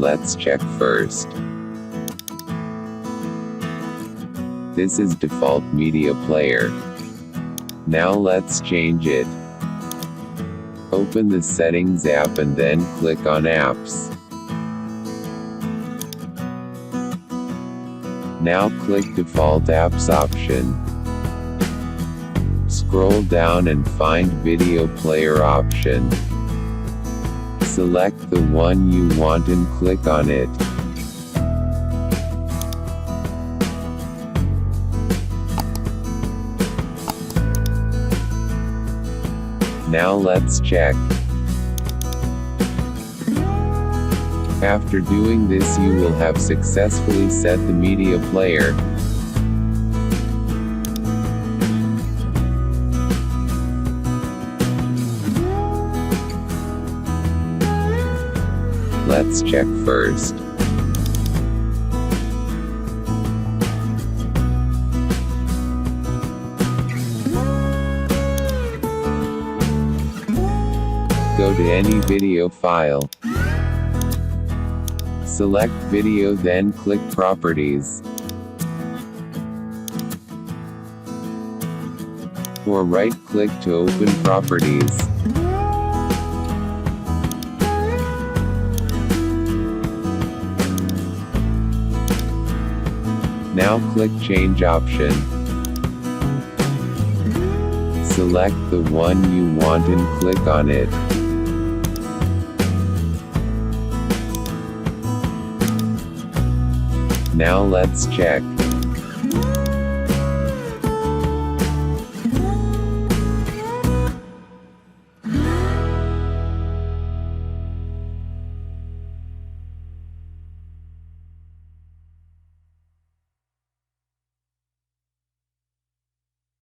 Let's check first. This is default media player. Now let's change it. Open the Settings app and then click on Apps. Now click Default Apps option. Scroll down and find Video Player option. Select the one you want and click on it. Now let's check. After doing this, you will have successfully set the media player. Let's check first. Go to any video file. Select video, then click Properties. Or right-click to open Properties. Now click Change option. Select the one you want and click on it. Now let's check.